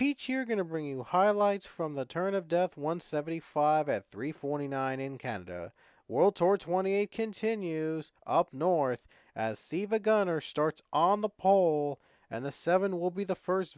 Peach here, going to bring you highlights from the Turn of Death 175 at 349 in Canada. World Tour 28 continues up north as Siva Gunner starts on the pole, and the 7 will be the first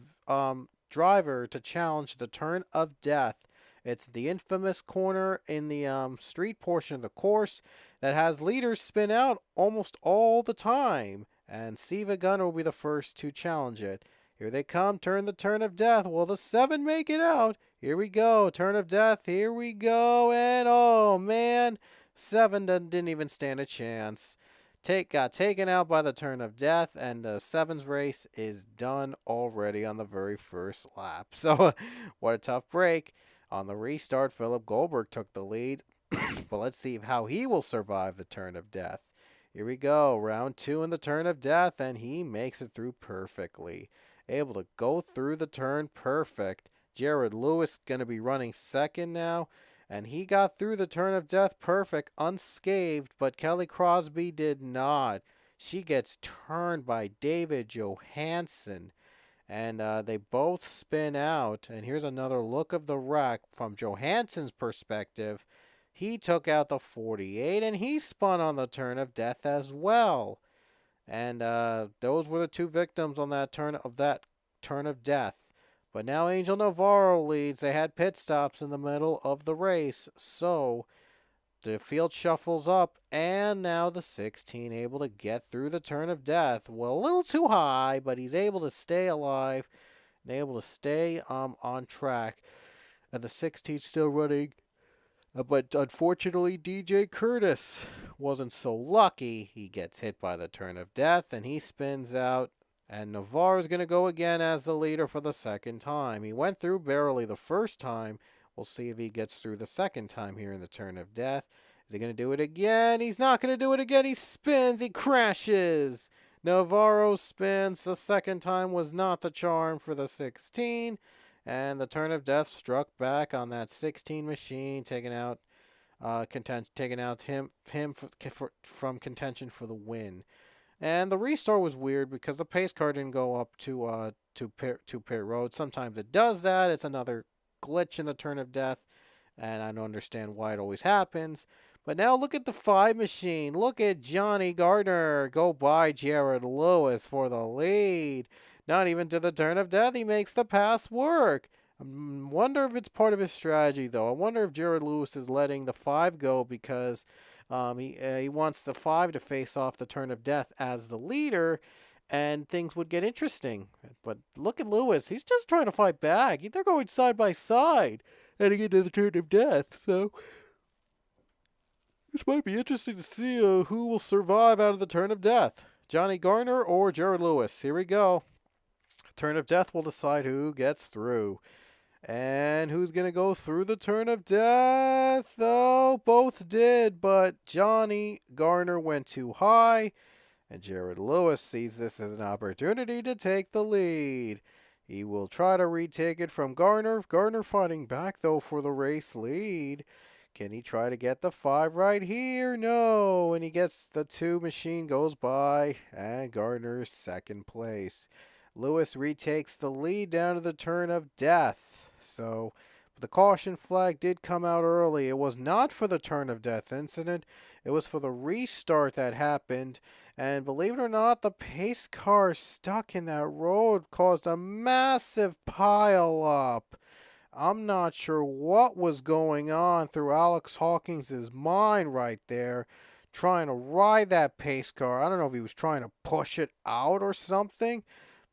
driver to challenge the Turn of Death. It's the infamous corner in the street portion of the course that has leaders spin out almost all the time, and Siva Gunner will be the first to challenge it. Here they come, the Turn of Death. Will the 7 make it out? Here we go, Turn of Death, here we go, and oh man, 7 didn't even stand a chance. Got taken out by the Turn of Death, and the 7's race is done already on the very first lap. So, what a tough break. On the restart, Philip Goldberg took the lead, but let's see how he will survive the Turn of Death. Here we go, round 2 in the Turn of Death, and he makes it through perfectly. Able to go through the turn perfect. Jared Lewis going to be running second now, and he got through the Turn of Death perfect, unscathed, but Kelly Crosby did not. She gets turned by David Johansson, and they both spin out. And here's another look of the wreck from Johansson's perspective. He took out the 48, and he spun on the Turn of Death as well. And those were the 2 victims on that Turn of Death. But now Angel Navarro leads. They had pit stops in the middle of the race, so the field shuffles up, and now the 16 able to get through the Turn of Death. Well, a little too high, but he's able to stay alive and able to stay on track. And the 16 still running. But unfortunately, DJ Curtis wasn't so lucky. He gets hit by the Turn of Death, and he spins out. And Navarro's going to go again as the leader for the second time. He went through barely the first time. We'll see if he gets through the second time here in the Turn of Death. Is he going to do it again? He's not going to do it again. He spins. He crashes. Navarro spins. The second time was not the charm for the 16. And the Turn of Death struck back on that 16 machine, taking out him from contention for the win. And the restart was weird because the pace car didn't go up to pit road. Sometimes it does that. It's another glitch in the Turn of Death, and I don't understand why it always happens. But now look at the 5 machine. Look at Johnny Gardner go by Jared Lewis for the lead. Not even to the Turn of Death, he makes the pass work. I wonder if it's part of his strategy, though. I wonder if Jared Lewis is letting the 5 go because he wants the 5 to face off the Turn of Death as the leader, and things would get interesting. But look at Lewis. He's just trying to fight back. They're going side by side heading into the Turn of Death. So this might be interesting to see who will survive out of the Turn of Death. Johnny Garner or Jared Lewis. Here we go. Turn of Death will decide who gets through. And who's going to go through the Turn of Death? Oh, both did, but Johnny Garner went too high, and Jared Lewis sees this as an opportunity to take the lead. He will try to retake it from Garner. Garner fighting back, though, for the race lead. Can he try to get the 5 right here? No, and he gets the 2 machine goes by, and Garner's second place. Lewis retakes the lead down to the Turn of Death. So the caution flag did come out early. It was not for the Turn of Death incident. It was for the restart that happened. And believe it or not, the pace car stuck in that road caused a massive pile up. I'm not sure what was going on through Alex Hawkins' mind right there, trying to ride that pace car. I don't know if he was trying to push it out or something,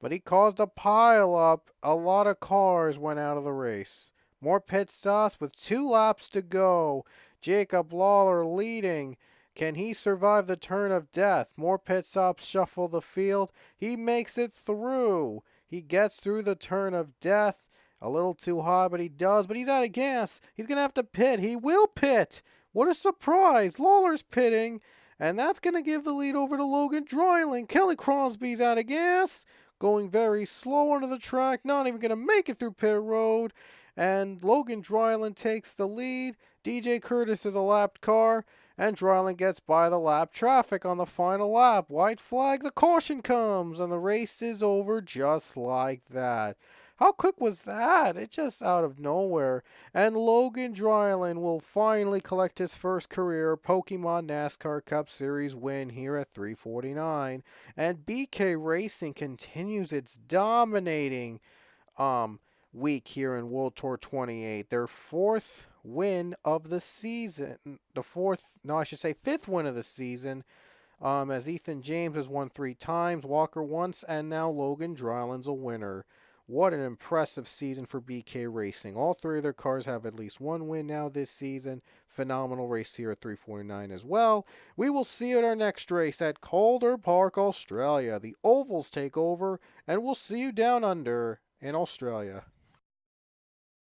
but he caused a pile up. A lot of cars went out of the race. More pit stops with 2 laps to go. Jacob Lawler leading. Can he survive the Turn of Death? More pit stops shuffle the field. He makes it through. He gets through the Turn of Death. A little too high, but he does. But he's out of gas. He's going to have to pit. He will pit. What a surprise. Lawler's pitting. And that's going to give the lead over to Logan Dryling. Kelly Crosby's out of gas. Going very slow onto the track, not even going to make it through pit road. And Logan Dryland takes the lead. DJ Curtis is a lapped car, and Dryland gets by the lap traffic on the final lap. White flag, the caution comes, and the race is over just like that. How quick was that? It just out of nowhere. And Logan Dryland will finally collect his first career Pokemon NASCAR Cup Series win here at 349. And BK Racing continues its dominating um week here in World Tour 28. Their fourth win of the season. The fourth, no, I should say fifth win of the season. As Ethan James has won 3 times, Walker once, and now Logan Dryland's a winner. What an impressive season for BK Racing. All three of their cars have at least one win now this season. Phenomenal race here at 349 as well. We will see you at our next race at Calder Park, Australia. The ovals take over, and we'll see you down under in Australia.